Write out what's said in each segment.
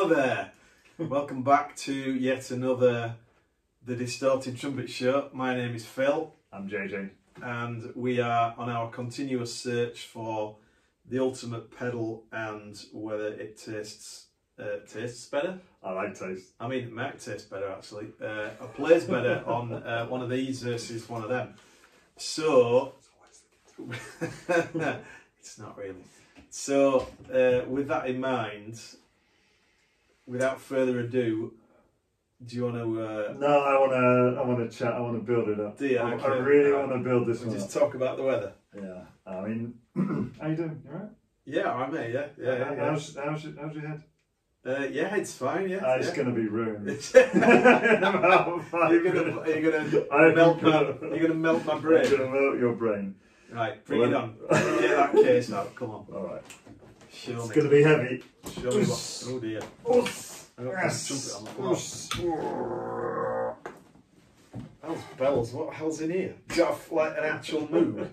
there, welcome back to yet another The Distorted Trumpet Show. My name is Phil. I'm JJ. And we are on our continuous search for the ultimate pedal and whether it tastes better. I like taste. I mean, it might taste better actually. Or plays better on one of these versus one of them. So, it's not really. So, with that in mind, without further ado, do you want to? No, I want to chat. I want to build it up. Do you? I Okay. really want to build this one. Just talk about the weather. Yeah. I mean, how you doing? You alright? Yeah, I'm here. Yeah. How's your head? Yeah, it's fine. Yeah. It's gonna be ruined. You're gonna melt my brain. I'm gonna melt your brain. Right, bring it on. Get that case out. Come on. All right. Show It's me. gonna be heavy. Show me what. Oh dear. I got Yes. trumpet on. Hell's bells. What the hell's in here? You got like an actual mood.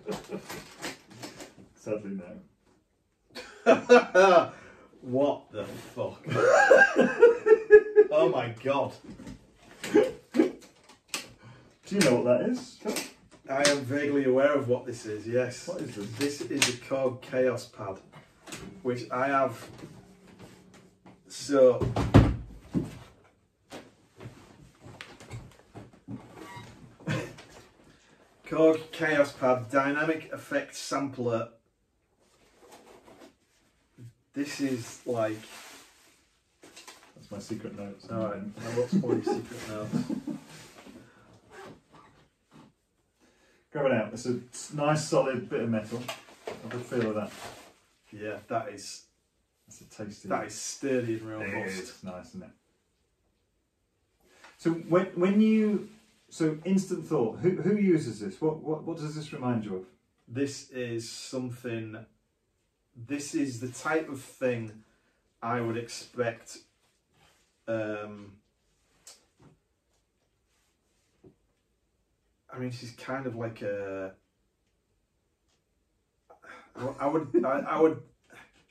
Sadly, no. What the fuck? Oh my god. Do you know what that is? I am vaguely aware of what this is, yes. What is this? This is a Korg Kaoss Pad, which I have. So, Korg Kaoss Pad Dynamic Effect Sampler. This is like. That's my secret notes. Alright, now what's all your secret notes? Grab it out. It's a nice solid bit of metal. Have a feel of that. Yeah, that is. That's a tasty. That is sturdy and robust. It's nice, isn't it? So when you instant thought, who uses this? What does this remind you of? This is something. This is the type of thing I would expect. I mean, this is kind of like a.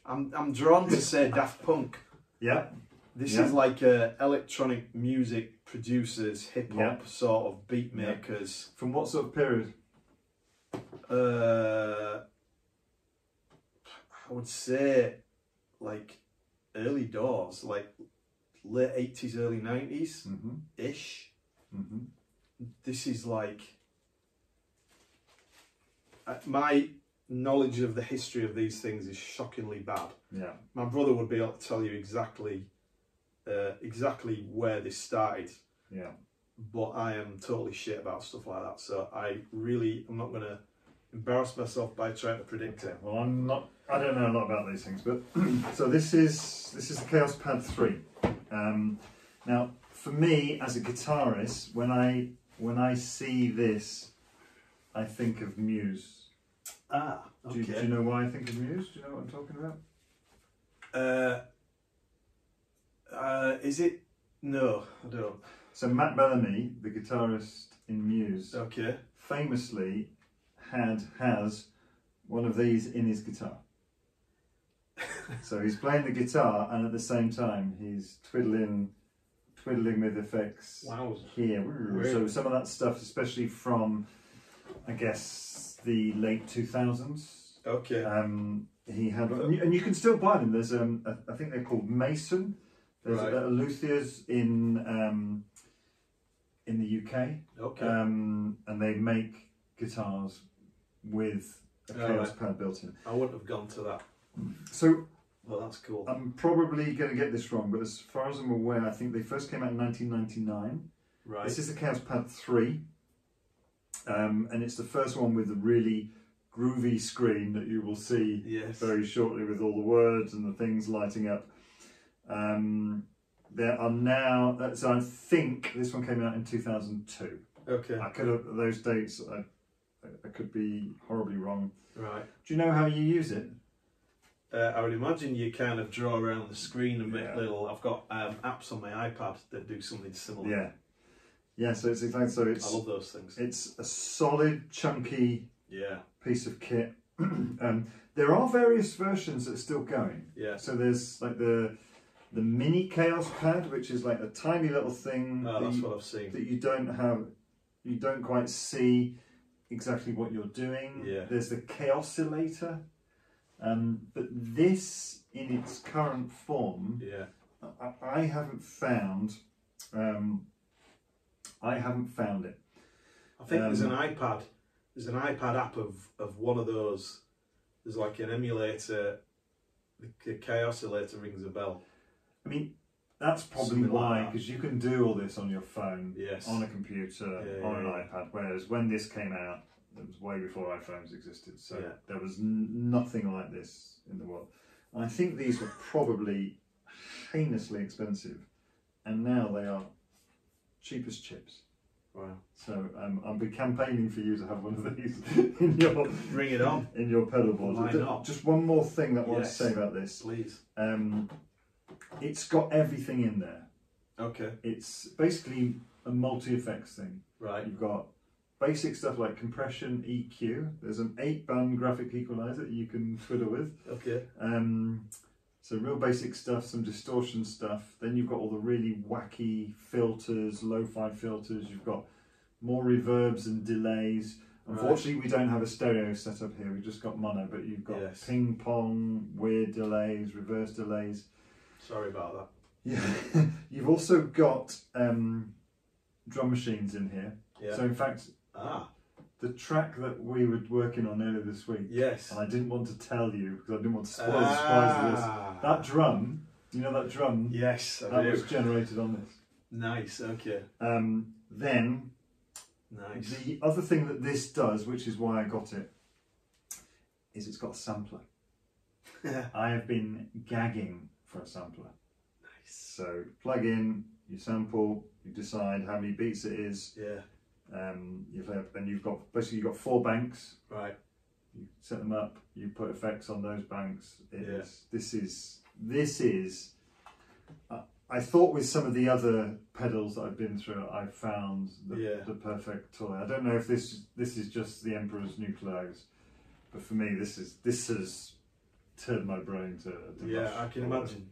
I'm drawn to say Daft Punk. Yeah. This is like electronic music producers, hip hop sort of beat makers. From what sort of period? I would say like early doors, like late 80s, early 90s ish. This is like my knowledge of the history of these things is shockingly bad. Yeah. My brother would be able to tell you exactly where this started. Yeah. But I am totally shit about stuff like that. So I'm not going to embarrass myself by trying to predict it. Well, I don't know a lot about these things, but so this is the Kaoss Pad 3. Now, for me as a guitarist, when I see this, I think of Muse. Ah, okay. Do you know why I think of Muse? Do you know what I'm talking about? Is it? No, I don't. So Matt Bellamy, the guitarist in Muse, famously has one of these in his guitar. So he's playing the guitar and at the same time he's twiddling with effects here. Weird. So some of that stuff, especially from, I guess, the late 2000s. Okay. He had, and you can still buy them. There's I think they're called Mason. There's a luthiers in the UK. Okay. And they make guitars with a Kaoss Pad built in. I wouldn't have gone to that. So, well, that's cool. I'm probably going to get this wrong, but as far as I'm aware, I think they first came out in 1999. Right. This is the Kaoss Pad 3, and it's the first one with the really groovy screen that you will see very shortly with all the words and the things lighting up. There are now, so I think this one came out in 2002. Okay. I could have, those dates, I could be horribly wrong. Right. Do you know how you use it? I would imagine you kind of draw around the screen and make little. I've got apps on my iPad that do something similar. Yeah. Yeah, so it's exactly so. I love those things. It's a solid, chunky piece of kit. Yeah. There are various versions that are still going. Yeah. So there's like the the mini Kaoss Pad, which is like a tiny little thing what I've seen. that you don't quite see exactly what you're doing. Yeah. There's the Kaossilator, but this in its current form, yeah, I haven't found. I haven't found it. I think there's an iPad. There's an iPad app of one of those. There's like an emulator. The Kaossilator rings a bell. I mean, that's probably why, because you can do all this on your phone, yes, on a computer, on an iPad. Whereas when this came out, it was way before iPhones existed, so there was nothing like this in the world. And I think these were probably heinously expensive, and now they are cheap as chips. Wow! So I'll be campaigning for you to have one of these in your bring it on in your pedal board. Why not? Just one more thing that I want to say about this, please. It's got everything in there. Okay. It's basically a multi-effects thing. Right. You've got basic stuff like compression, EQ. There's an 8-band graphic equalizer that you can fiddle with. Okay. So real basic stuff, some distortion stuff. Then you've got all the really wacky filters, lo-fi filters. You've got more reverbs and delays. Unfortunately, we don't have a stereo setup here. We've just got mono, but you've got ping pong, weird delays, reverse delays. Sorry about that. Yeah. You've also got drum machines in here. Yeah. So in fact, the track that we were working on earlier this week, and I didn't want to tell you because I didn't want to spoil the surprise of this. That drum, you know that drum? Yes, I that do. was generated on this. Nice, okay. Then, nice. The other thing that this does, which is why I got it, is it's got a sampler. I have been gagging for a sampler. Nice. So plug in, you sample, you decide how many beats it is. Yeah. You've got basically 4 banks. Right. You set them up. You put effects on those banks. This is. I thought with some of the other pedals that I've been through, I found the perfect toy. I don't know if this is just the Emperor's new clothes, but for me, this has turned my brain to mush. I can imagine.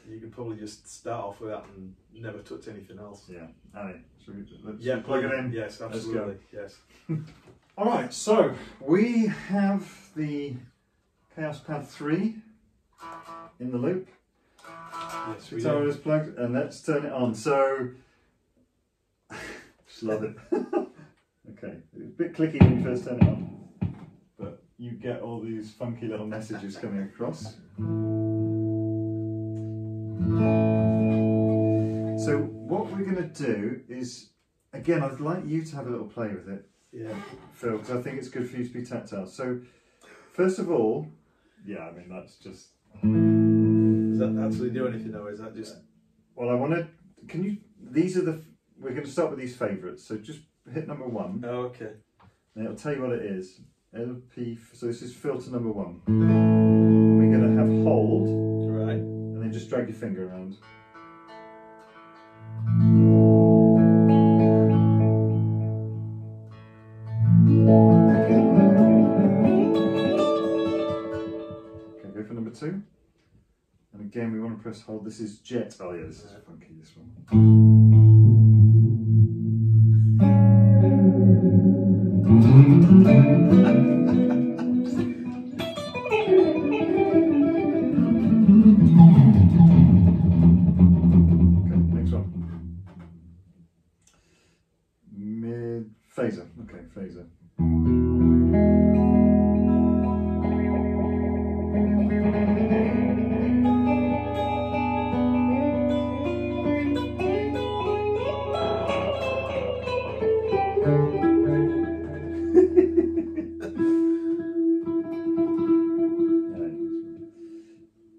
You can probably just start off with that and never touch anything else. Yeah. Annie, let's plug it in? Yes, absolutely. Yes. All right, so we have the Kaoss Pad 3 in the loop. Yes, guitar is plugged, and let's turn it on. So, just love it. Okay, it's a bit clicky when you first turn it on, but you get all these funky little messages coming across. So what we're going to do is, again, I'd like you to have a little play with it, Phil, because I think it's good for you to be tactile. So first of all, I mean, that's just... Does that actually do anything, or is that just... Well, I want to... Can you... These are the... We're going to start with these favourites, so just hit number 1. Oh, okay. And it'll tell you what it is. LP... So this is filter number 1. And we're going to have hold. Right. And then just drag your finger around. Okay, go for number 2. And again, we want to press hold. This is jet. Oh yeah, this is funky, this one. Phaser, okay, phaser.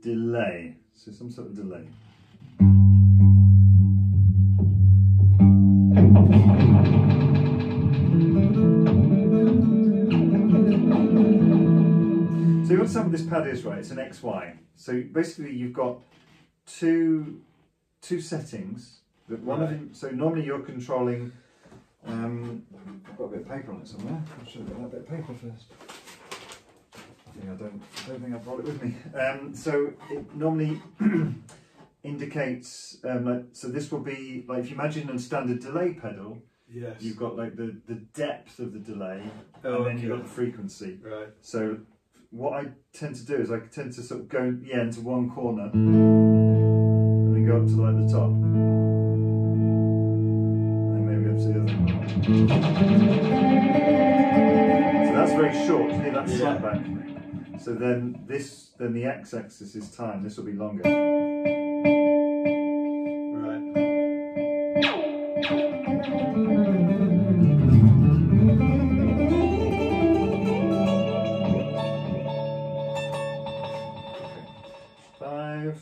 Delay, so some sort of delay. So you understand what this pad is, right? It's an XY. So basically you've got two settings. That one of them, so normally you're controlling, I've got a bit of paper on it somewhere. I should have got that bit of paper first. I don't think I brought it with me. So normally indicates, so this will be, like if you imagine a standard delay pedal, yes, you've got like the depth of the delay, and then you've got the frequency. Right. So what I tend to do is I tend to sort of go into one corner, and then go up to like the top. And then maybe up to the other one. So that's very short, hear that slapback. So then the x-axis is time, this will be longer. Right. 5.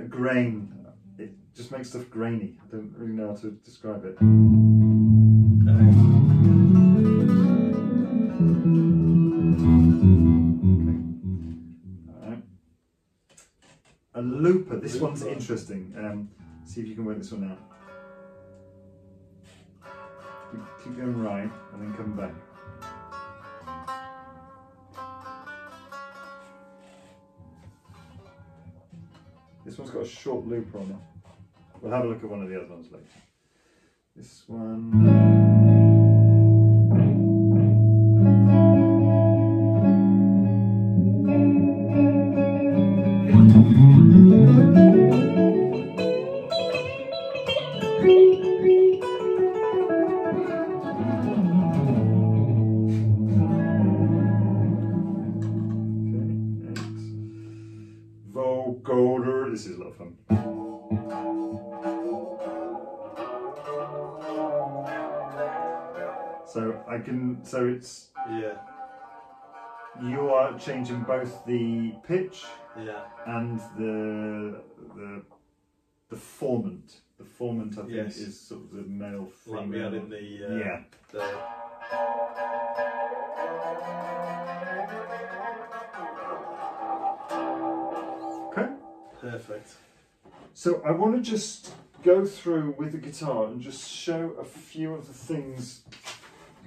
Grain. It just makes stuff grainy. I don't really know how to describe it. A looper. This one's interesting. See if you can work this one out. Keep going right and then come back. This one's got a short looper on it. We'll have a look at one of the other ones later. This one. This is a lot of fun. So it's, you are changing both the pitch and the formant. The formant, I think, is sort of the male female. Like we had in the Okay. Perfect. So I want to just go through with the guitar and just show a few of the things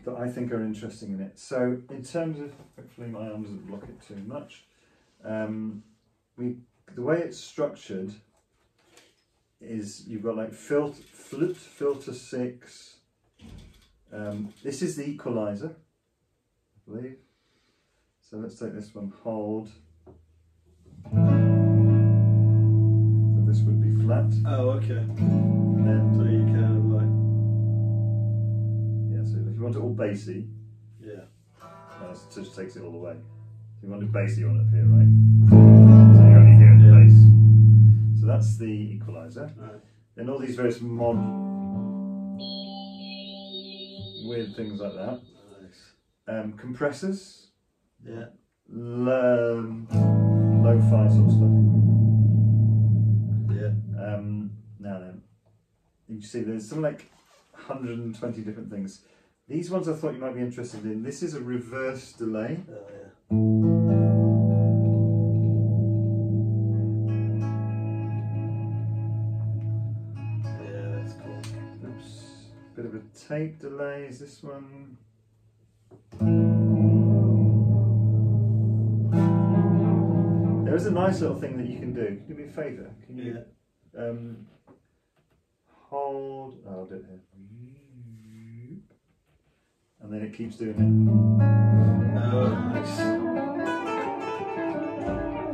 that I think are interesting in it. So in terms of, hopefully my arm doesn't block it too much, the way it's structured is you've got like flute, filter 6, this is the equalizer, I believe. So let's take this one, hold. This would be flat. Oh, okay. And then so you kind of like, so if you want it all bassy, it just takes it all the way. So you want it bassy, you want it up here, right? So you only hear the bass. So that's the equalizer. Right. Then all these various mod weird things like that. Nice. Compressors. Yeah. Lo-fi sort of stuff. Now then, you see there's some like 120 different things. These ones I thought you might be interested in. This is a reverse delay. Oh, yeah. Yeah, that's cool. Oops. Bit of a tape delay is this one. There is a nice little thing that you can do. Can you do me a favour? Can you hold, I'll do it here. And then it keeps doing it. Oh, nice.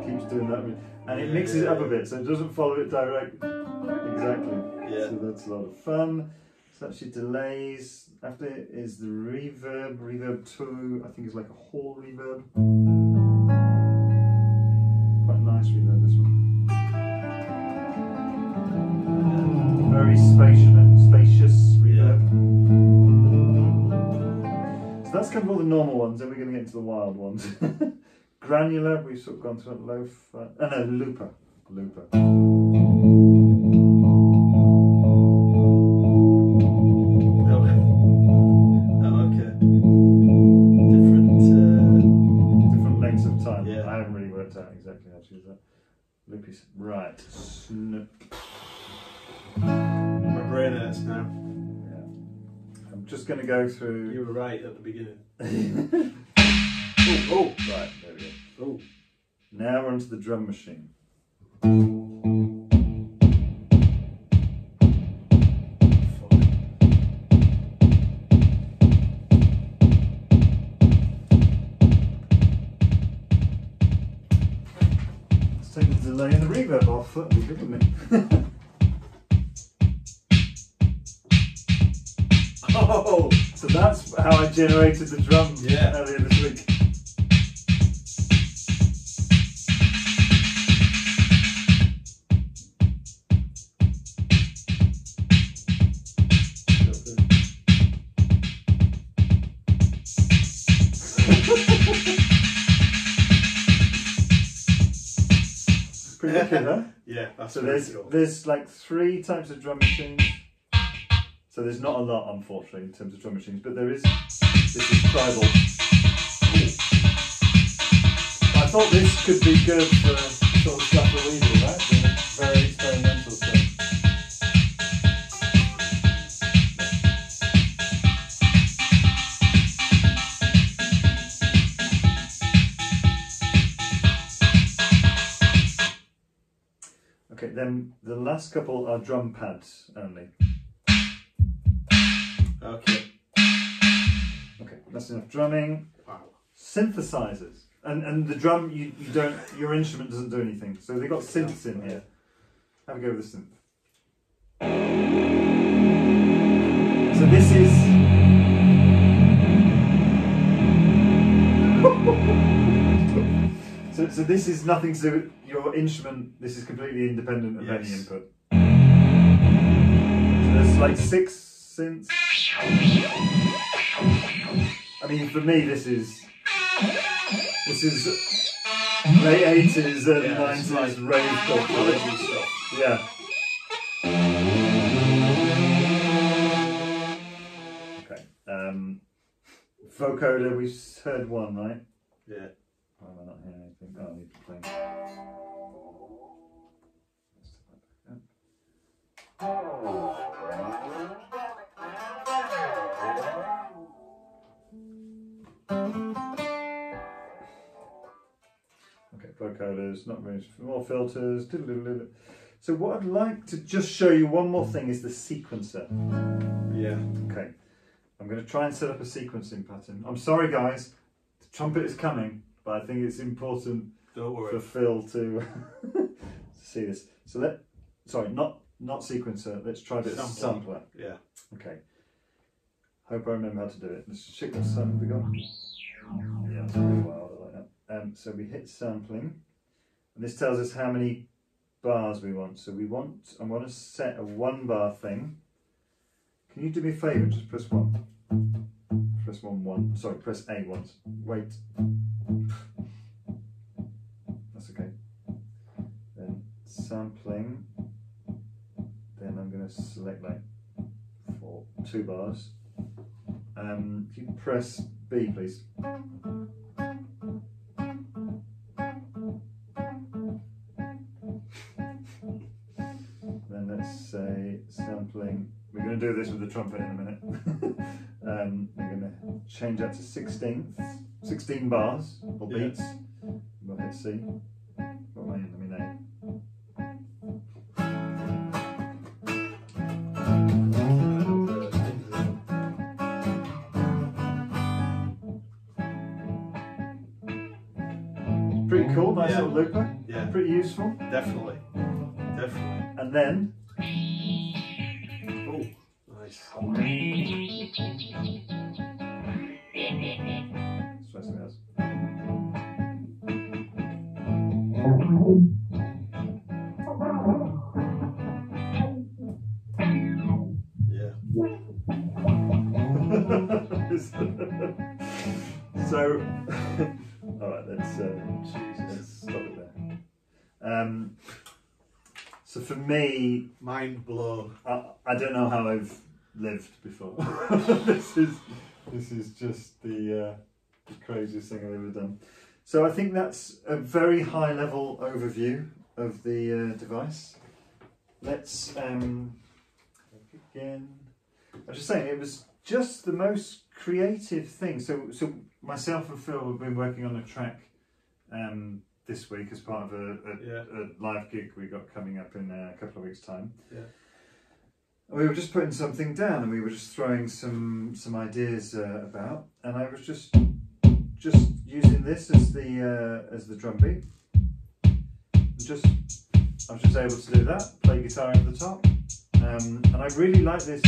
It keeps doing that. And it mixes it up a bit, so it doesn't follow it direct. Exactly. Yeah. So that's a lot of fun. So actually delays. After it is the reverb. Reverb 2, I think is like a hall reverb. Quite nice reverb, this one. Very spacious reverb. So that's kind of all the normal ones, then we're going to get into the wild ones. Granular, we've sort of gone through lo-fi. Oh no, looper. Okay. Different lengths of time. Yeah. I haven't really worked out exactly how to use that. Loopy, right. Snip. My brain hurts now. Yeah. I'm just going to go through. You were right at the beginning. Oh, right, there we go. Oh. Now we're onto the drum machine. delay and the reverb off. That'd be good, wouldn't it? Oh, so that's how I generated the drum earlier this week. Pretty wicked, huh? Yeah, that's so cool. There's like 3 types of drum machines. So there's not a lot, unfortunately, in terms of drum machines, but there is. This is tribal. I thought this could be good for sort of stuff that we do, right? The very experimental stuff. Okay, then the last couple are drum pads only. Okay. Okay, that's enough drumming. Wow. Synthesizers. And the drum, you don't, your instrument doesn't do anything. So they've got synths in here. Have a go with the synth. So this is... so this is nothing to do with your instrument. This is completely independent of any input. So there's like 6 synths. I mean, for me, this is late 80s, early 90s rave culture stuff. Yeah. Okay. Vocoder, we heard one, right? Yeah. Why am I not hearing anything? Oh, I need to play. Okay, vocoders, not very more filters. So what I'd like to just show you one more thing is the sequencer. Yeah. Okay. I'm going to try and set up a sequencing pattern. I'm sorry guys, the trumpet is coming, but I think it's important for Phil to see this. So sorry, not sequencer, let's try this sampler. Yeah. Okay. Hope I remember how to do it. Let's check that sample we got. Yeah, it's really wild, I like that. So we hit sampling, and this tells us how many bars we want. So I want to set a 1 bar thing. Can you do me a favour? Just press 1. Press 1. Sorry, press A once. Wait. That's okay. Then sampling. Then I'm going to select like for 2 bars. Can you press B, please? Then let's say sampling. We're going to do this with the trumpet in a minute. We're going to change that to 16 bars or beats. We'll hit C. What am I in? Let me name. Pretty cool, nice little looper. Yeah. Pretty useful. Definitely. Definitely. And then. Oh, nice. Let's try something else. Yeah. So, alright, let's stop it there. So for me, mind blown. I don't know how I've lived before. this is just the craziest thing I've ever done. So I think that's a very high level overview of the device. Let's again. I was just saying it was just the most creative thing. So myself and Phil have been working on a track this week as part of a live gig we got coming up in a couple of weeks' time. Yeah. We were just putting something down, and we were just throwing some ideas about, and I was just using this as the drum beat. I was just able to do that, play guitar over the top, and I really like this.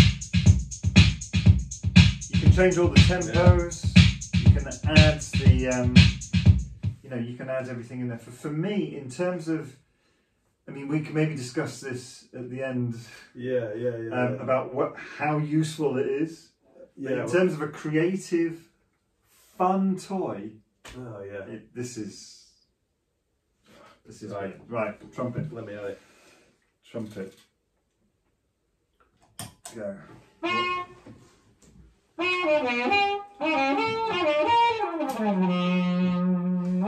You can change all the tempos, you can add the, you can add everything in there. For me, in terms of, I mean, we can maybe discuss this at the end. About how useful it is. In terms of a creative, fun toy. Oh yeah. This is right. Right, trumpet. Let me have it. Trumpet. Go.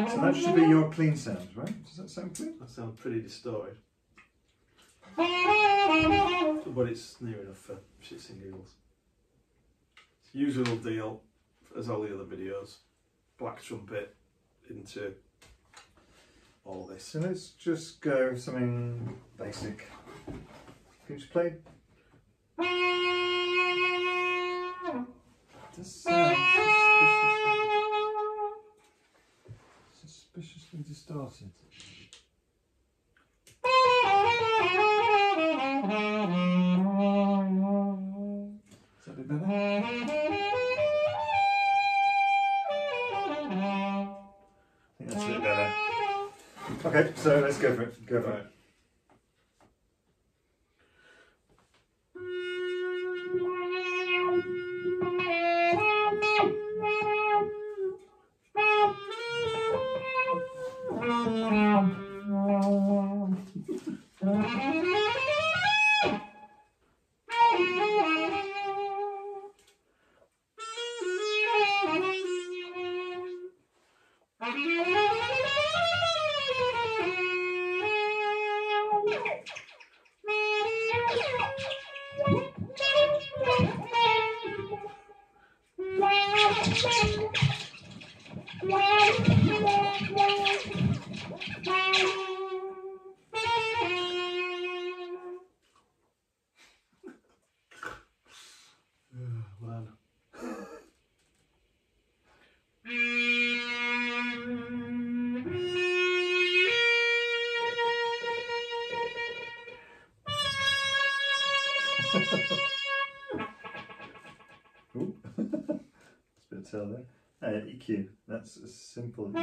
So that should be your clean sound, right? Does that sound clean? That sounds pretty distorted. But it's near enough for shits and giggles. It's usual deal as all the other videos. Black trumpet into all this. So let's just go with something basic. Can you just play? This sounds suspiciously distorted. Is that a bit better? I think that's a bit better. Okay, so let's go for it. Go for it. Ooh, that's a bit of tail there. EQ, that's a simple EQ.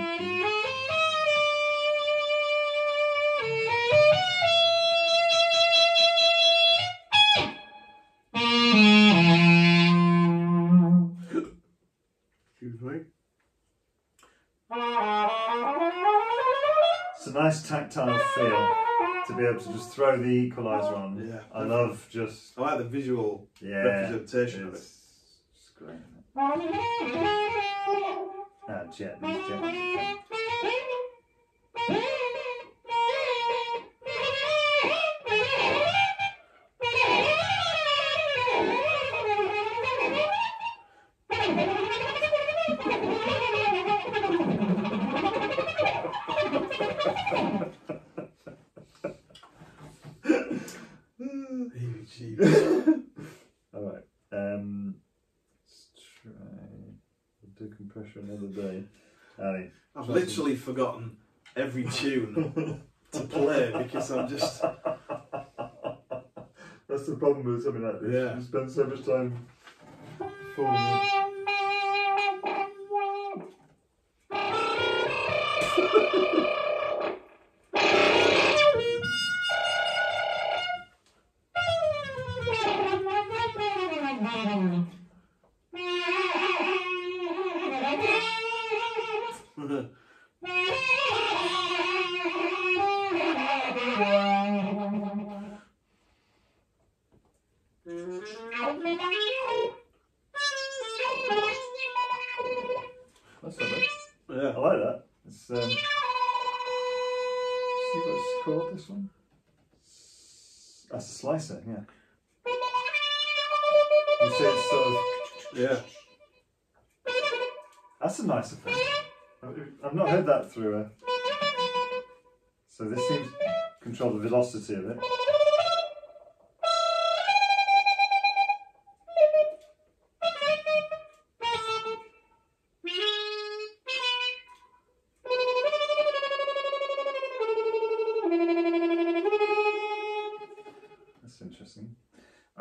Excuse me. It's a nice tactile feel to be able to just throw the equalizer on. Yeah. I love just... I like the visual representation of it. It's great, isn't it? Ah, jet. These jet ones are fun. Alright, let's try decompression another day. Ali, I've literally forgotten every tune to play because I'm just... That's the problem with something like this. Yeah. You spend so much time performing it. That's not bad. Yeah. I like that. It's see what it's called, this one? That's a slicer, yeah. You say it's sort of... Yeah. That's a nice effect. I've not heard that through a... So this seems to control the velocity of it.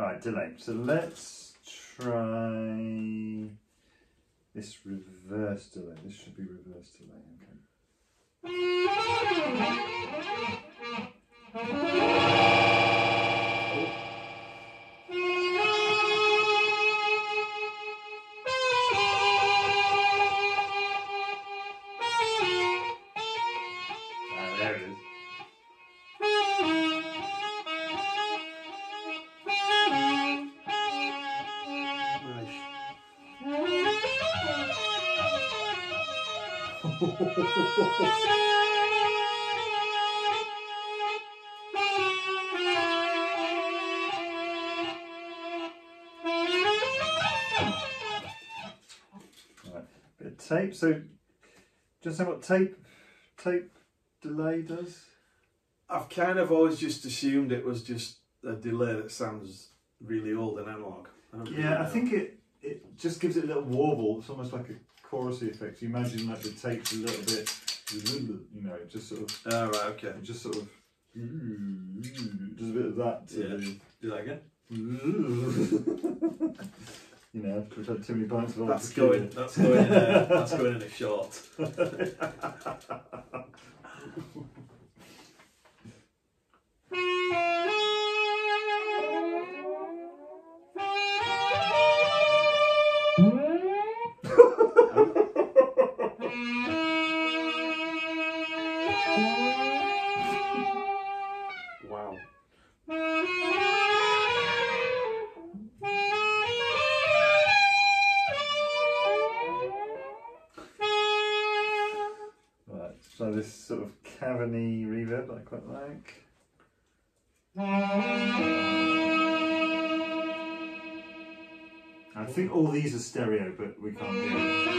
Alright, delay. So let's try this reverse delay. This should be reverse delay, okay. There it is. Right, bit of tape. So, do you understand what tape delay does? I've kind of always just assumed it was just a delay that sounds really old and analog. I think it just gives it a little warble. It's almost like a chorusy effect. You imagine like the tape's a little bit, you know, it just sort of. Oh, right, okay. It just sort of does a bit of that. Do that again. You know, we've had too many pints of that's going in a short. Wow. Right, so this sort of caverny reverb I quite like. I think all these are stereo, but we can't hear it.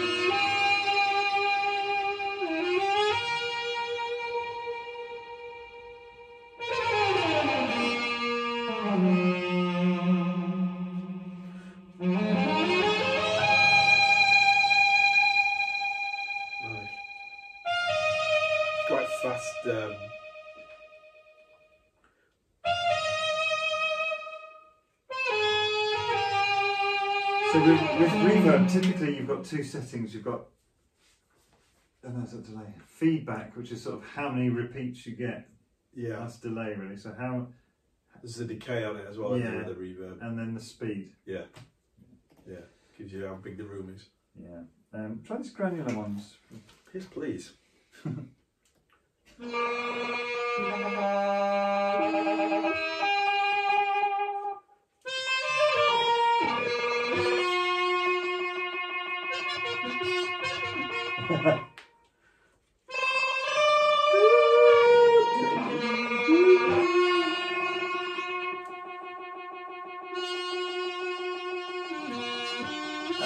Quite fast. So with reverb, typically you've got two settings. You've got, and there's a delay. Feedback, which is sort of how many repeats you get. Yeah. That's delay really. So how. There's a decay on it as well, yeah, the reverb. And then the speed. Yeah. Yeah. Gives you how big the room is. Yeah. Try these granular ones. Yes, please.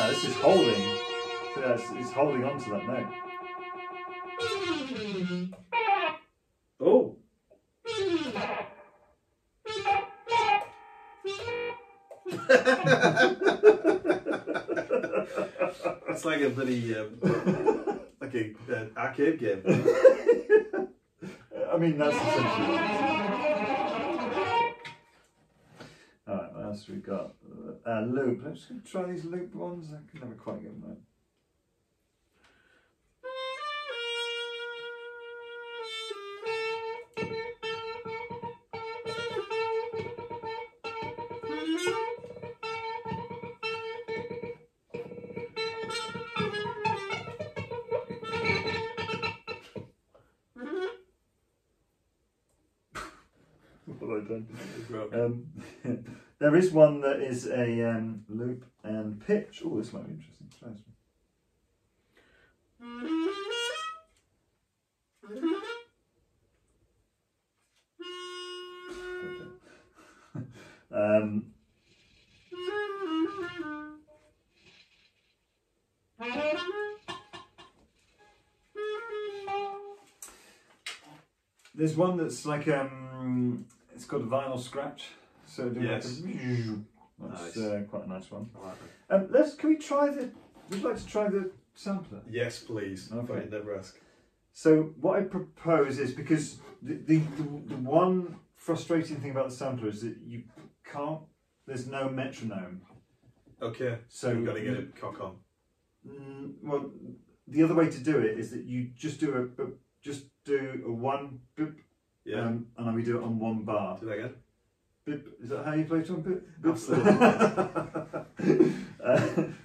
This is holding. So it's holding on to that note. Oh! It's like a bloody like a arcade game. I mean, that's essentially what it is. Alright, what else have we got? Loop. Let's just try these loop ones. I can never quite get them right. What have I done? There is one that is a loop and pitch. Oh, this might be interesting. Try this one. There's one that's like it's got a vinyl scratch, so yes. That's nice. Quite a nice one. Right. Can we try the? Would you like to try the sampler? Yes, please. Okay. I never ask. So what I propose is, because the one frustrating thing about the sampler is that you can't there's no metronome. Okay. So you've got to get a cock on. Well, the other way to do it is that you just do a one boop, yeah, and we do it on one bar. Do that again. Boop. Is that how you play trumpet? Absolutely.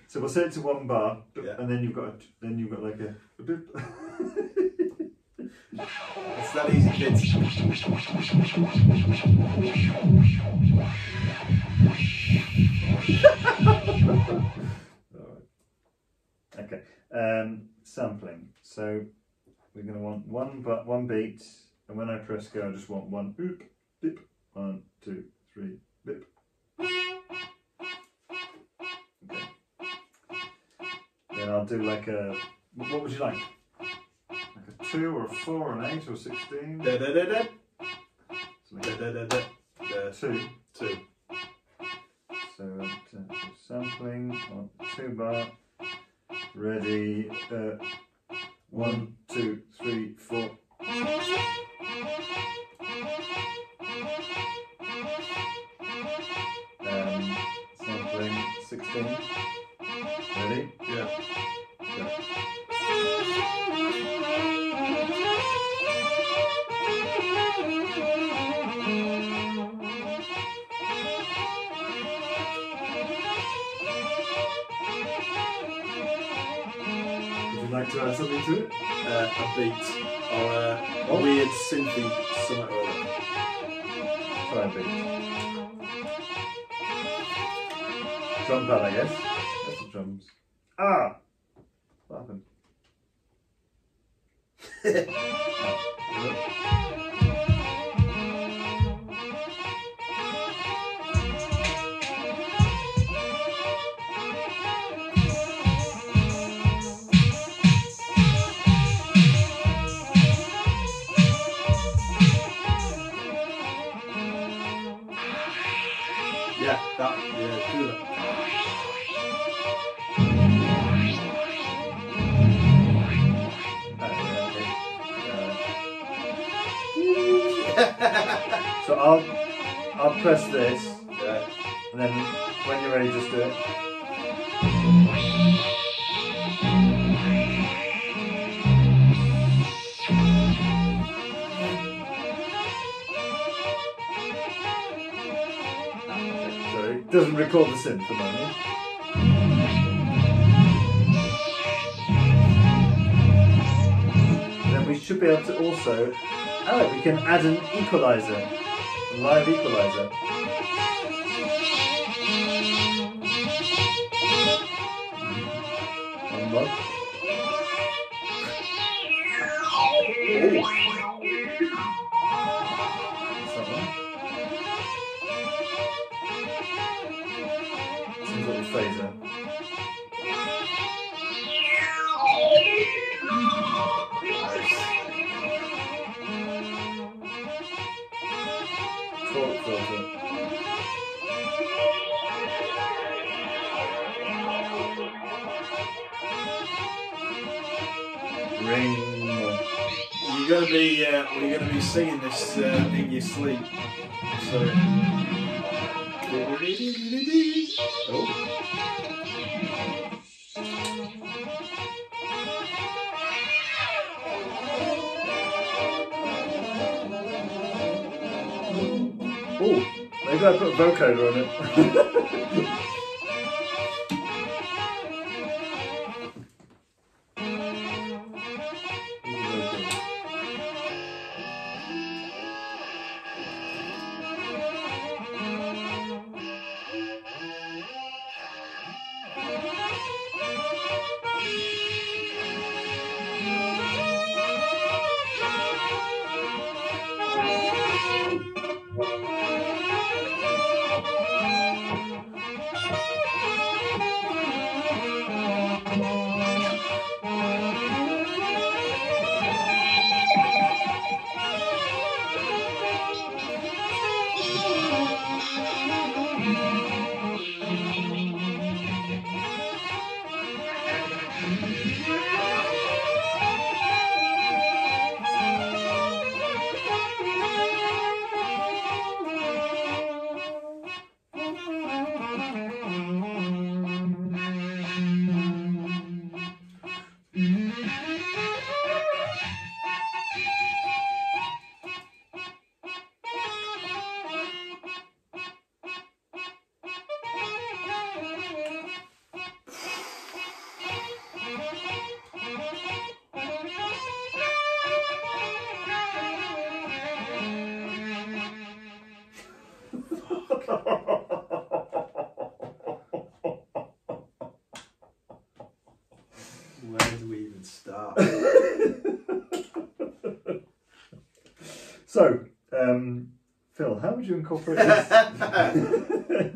So we'll set it to one bar, yeah. and then you've got like a boop. It's that easy, kids. Alright. Okay. Sampling. So we're going to want one beat, and when I press go, I just want one boop, bip, 1, 2, 3, bip. Okay. Then I'll do like a. What would you like? Like a 2 or a 4 or an 8 or 16? Da da da da. So like Da da da da. 2. 2. So sampling on 2 bar. Ready. 1, 2, 3, 4. Sampling 16. Ready? Yeah. Go. Would you like to add something to it? A beat or a weird synthy something or other. Try a beat. Drum pad, I guess. That's the drums. Ah! What happened? Yeah, that, yeah, do that. So I'll press this, Yeah. and then when you're ready, just do it. So it doesn't record the synth for the moment. Then we should be able to also, we can add an equalizer, a live equalizer. Unlock. Some sort of phaser. Torque filter. Ring. You're gonna be singing this in your sleep. So. Oh. Oh, maybe I put a vocoder on it. So, Phil, how would you incorporate this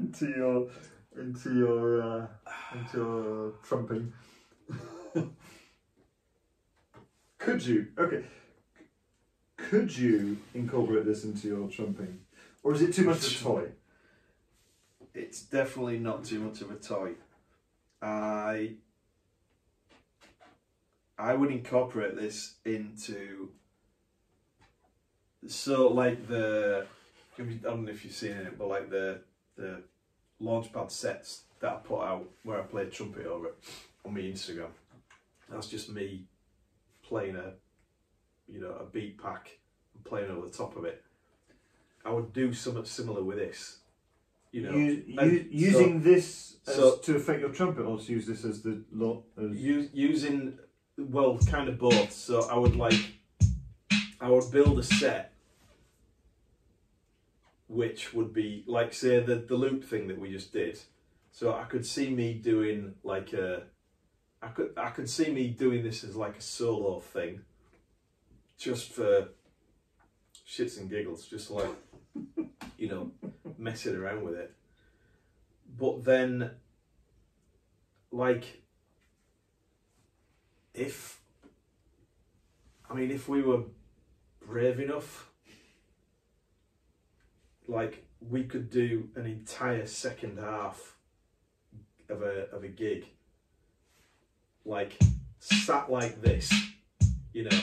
into your trumping? Could you? Okay. Could you incorporate this into your trumping, or is it too much of a toy? It's definitely not too much of a toy. I would incorporate this into, so like I don't know if you've seen it, but like the launchpad sets that I put out where I play trumpet over it on my Instagram. That's just me playing a beat pack and playing over the top of it. I would do something similar with this. Using this to affect your trumpet, or to use this as the using, well, kind of both. So I would build a set which would be like, say, the loop thing that we just did. So I could see me doing like I could see me doing this as like a solo thing, just for shits and giggles, just like, messing around with it. But then, like, if we were brave enough, like, we could do an entire second half of a gig, like, sat like this, And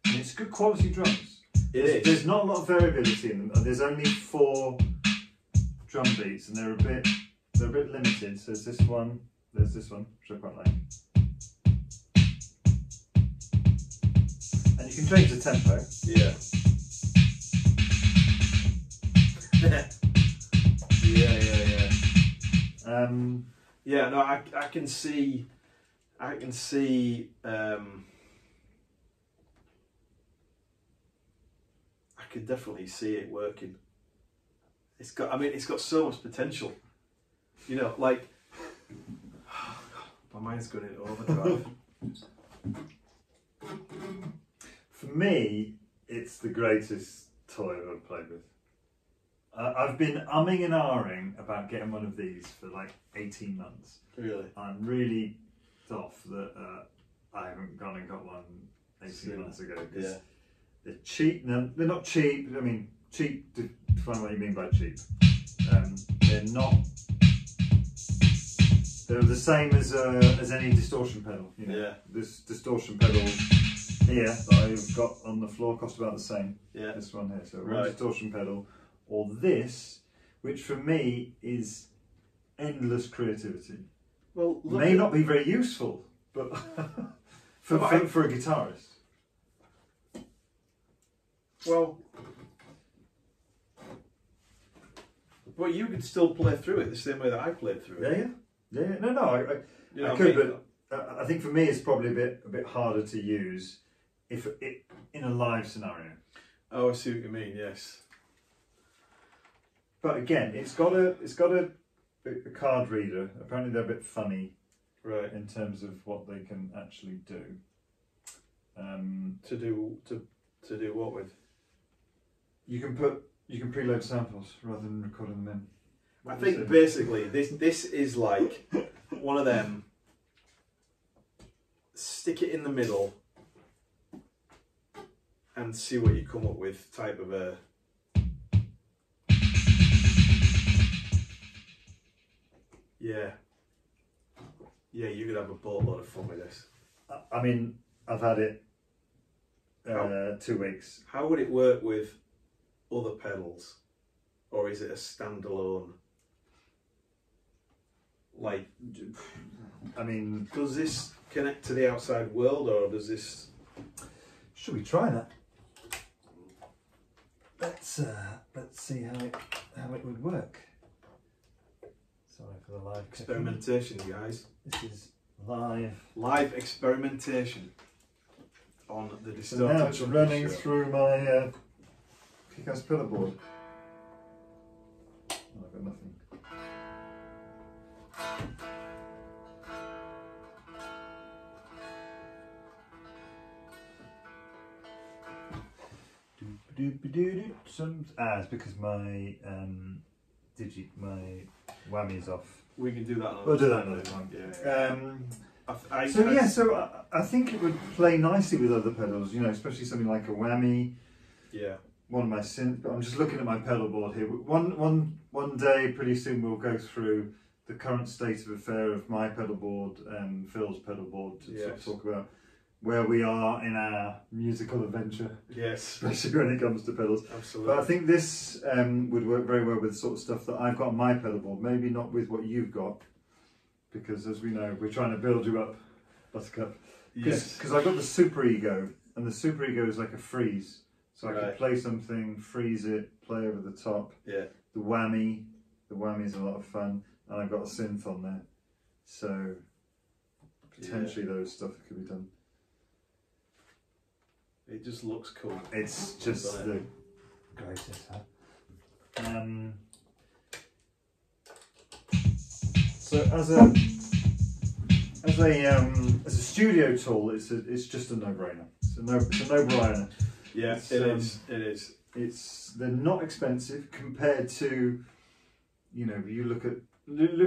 it's good quality drums. There's not a lot of variability in them. There's only 4 drum beats, and they're a bit limited. So there's this one, which I quite like, and you can change the tempo. Yeah. Yeah. No, I can see. I could definitely see it working. It's got so much potential. Like, oh God, my mind's going into overdrive. For me, it's the greatest toy I've ever played with. I've been umming and ahhing about getting one of these for like 18 months. Really? I'm really off that I haven't gone and got one 18 months ago. Yeah. They're cheap. No, they're not cheap. I mean, cheap, define what you mean by cheap. They're not. They're the same as any distortion pedal. Yeah. This distortion pedal here that I've got on the floor cost about the same. Yeah. This one here. So right. Distortion pedal, or this, which for me is endless creativity. Well, may not be very useful, but for a guitarist. Well, but you could still play through it the same way that I played through it. Yeah. No, I could, but I think for me it's probably a bit harder to use if it in a live scenario. Oh, I see what you mean. Yes. But again, it's got a card reader. Apparently, they're a bit funny, right, in terms of what they can actually do. To do what with? You can preload samples rather than recording them in. I think basically this is like one of them. Stick it in the middle and see what you come up with type of a. Yeah, you could have a boatload of fun with this. I mean, I've had it 2 weeks. How would it work with other pedals, or is it a standalone? Like, I mean, does this connect to the outside world, or does this? Should we try that? Let's see how it would work. Sorry for the live experimentation, guys. This is live experimentation on the Distorted Trumpet Show. So now it's running show. through my Kaoss Pad board. Oh, I've got nothing. It's because my my whammy's off. We can do that. We'll do that another time. Yeah. So I think it would play nicely with other pedals. You know, especially something like a whammy. Yeah. One of my synth. But I'm just looking at my pedal board here. One day, pretty soon, we'll go through the current state of affair of my pedal board and Phil's pedal board to sort of talk about where we are in our musical adventure. Yes. Especially when it comes to pedals. Absolutely. But I think this would work very well with the sort of stuff that I've got on my pedal board. Maybe not with what you've got, because as we know, we're trying to build you up, Buttercup. Because I've got the Super Ego, and the Super Ego is like a freeze. So I could play something, freeze it, play over the top. Yeah. The whammy is a lot of fun, and I've got a synth on there. So potentially those stuff that could be done. It just looks cool. It's just the greatest, huh? So as a studio tool, it's just a no-brainer. It's a no-brainer. Yeah, it is. They're not expensive compared to, you know, you look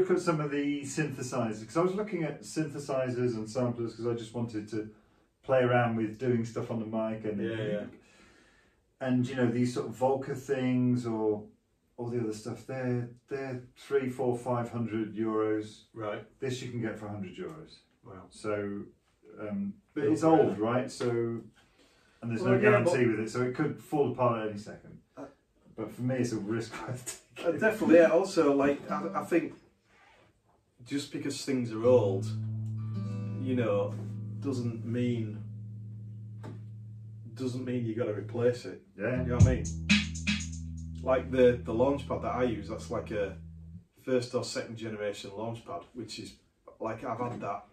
at some of the synthesizers, because I was looking at synthesizers and samplers because I just wanted to play around with doing stuff on the mic and you know, these sort of Volca things or all the other stuff, they're 300, 400, 500 euros. Right. This you can get for 100 euros. Wow. So but it's old, right? So, and there's no guarantee with it, so it could fall apart at any second. But for me, it's a risk worth taking. Definitely. Yeah. Also, like I think just because things are old, you know, doesn't mean you got to replace it. Yeah. You know what I mean? Like the launchpad that I use, that's like a first or second generation launchpad, which is like, I've had that,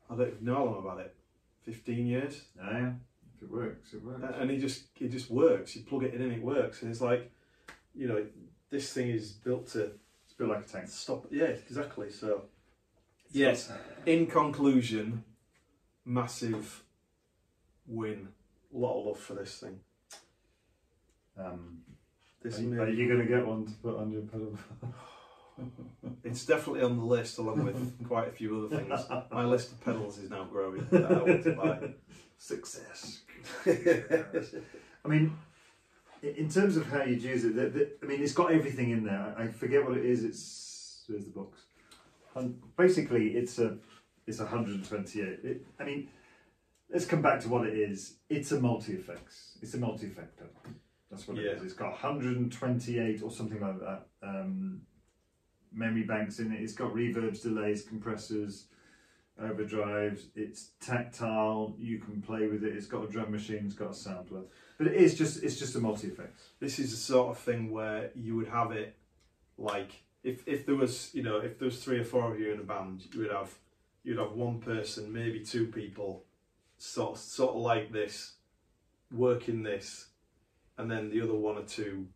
I don't even know how long I've had it, 15 years. Yeah. If it works, it works. And it just works. You plug it in and it works. And it's like, you know, this thing is built to... It's built like a tank. Stop. Yeah, exactly. So, yes, in conclusion, massive win. A lot of love for this thing. Are you going to get one to put on your pedal? It's definitely on the list, along with quite a few other things. My list of pedals is now growing that I want to buy. Success. I mean, in terms of how you'd use it, I mean, it's got everything in there. I forget what it is. Where's the box? Basically, it's 128. I mean, let's come back to what it is. It's a multi-effects. It's a multi-effect pedal. That's what it is. It's got 128 or something like that. Memory banks in it. It's got reverbs, delays, compressors, overdrives. It's tactile. You can play with it. It's got a drum machine. It's got a sampler. But it's just a multi-effects. This is the sort of thing where you would have it like if there was, you know, if there was 3 or 4 of you in a band, you'd have one person, maybe 2 people, sort of like this, working this, and then the other 1 or 2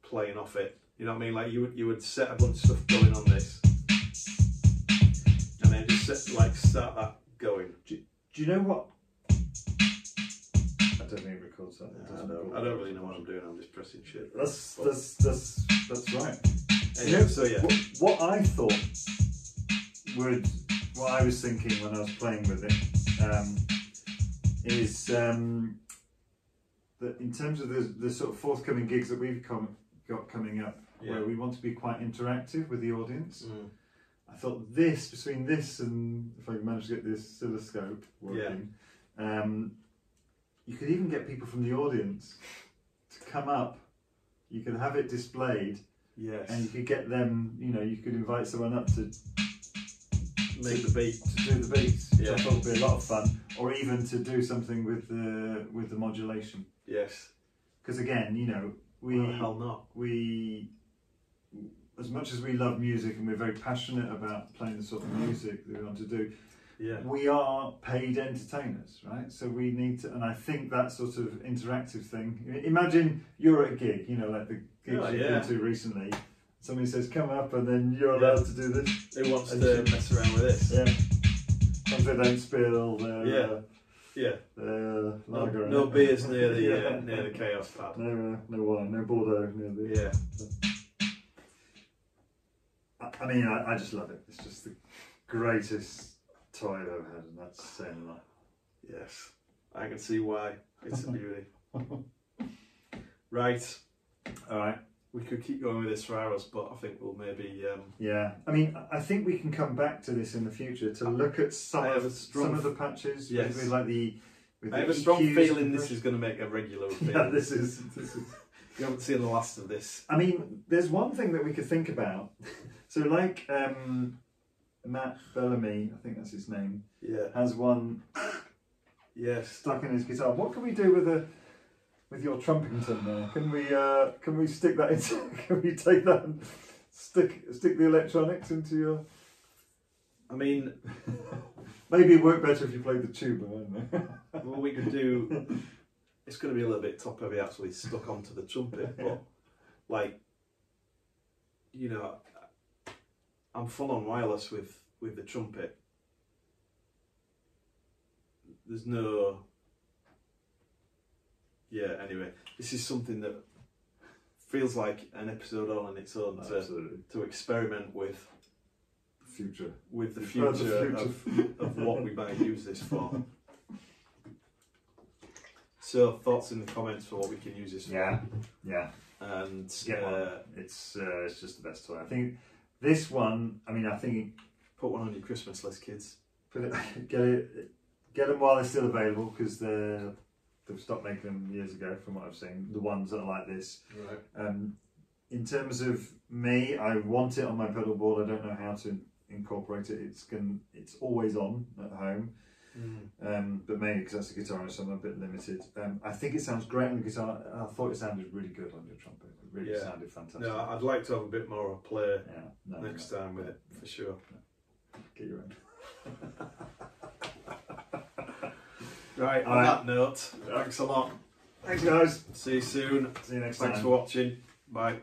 playing off it. You know what I mean? Like you would set a bunch of stuff going on this, and then just start that going. Do you know what? I don't think it records that. I don't really know what I'm doing. I'm just pressing shit. That's right. Anyway, you know, so yeah, what I thought what I was thinking when I was playing with it is that in terms of the sort of forthcoming gigs that we've got coming up, where we want to be quite interactive with the audience. I thought between this and if I manage to get this oscilloscope working, you could even get people from the audience to come up. You could have it displayed, and you could get them. You know, you could invite someone up to make the beat, to do the beats. Which I thought would be a lot of fun, or even to do something with the modulation. Yes, because again, you know, as much as we love music and we're very passionate about playing the sort of music that we want to do, we are paid entertainers, right? So we need to, and I think that sort of interactive thing. Imagine you're at a gig, you know, like the gigs you've been to recently. Somebody says, "Come up," and then you're allowed to do this. Who wants to mess around with this? Yeah. Sometimes they don't spill. Yeah. Lager. No beers near the near the Kaoss Pad. No wine, no Bordeaux near the. Yeah. I mean, I just love it. It's just the greatest toy I've ever had, and that's saying a lot. Yes, I can see why. It's a beauty. Right. All right. We could keep going with this for hours, but I think we'll maybe. Yeah, I mean, I think we can come back to this in the future to look at some of the patches. Yes. With like the. With I have a EQs strong feeling this is going to make a regular appearance. Yeah, this is. You haven't seen the last of this. I mean, there's one thing that we could think about. So, like Matt Bellamy, I think that's his name. Yeah. Has one. Yes. Stuck in his guitar. What can we do with your Trumpeter there? Can we stick that into? Can we take that and stick the electronics into your? I mean, maybe it worked better if you played the tuba, wouldn't it? What we could do. It's going to be a little bit top heavy, actually, stuck onto the trumpet, but like, you know, I'm full on wireless with the trumpet. There's no. Yeah, anyway, this is something that feels like an episode all on its own to experiment with the future. With the future of what we might use this for. So, thoughts in the comments for what we can use this for. Yeah. And it's just the best toy. I think this one. I mean, I think put one on your Christmas list, kids. Get them while they're still available, because they've stopped making them years ago, from what I've seen. The ones that are like this. Right. In terms of me, I want it on my pedal board. I don't know how to incorporate it. It's always on at home. But mainly because that's a guitarist, so I'm a bit limited. I think it sounds great on the guitar. I thought it sounded really good on your trumpet. It really sounded fantastic. No, I'd like to have a bit more of a play next time with it, for sure. Get your own. Right, on that note, thanks a lot. Thanks, guys. See you soon. See you next time. Thanks for watching. Bye.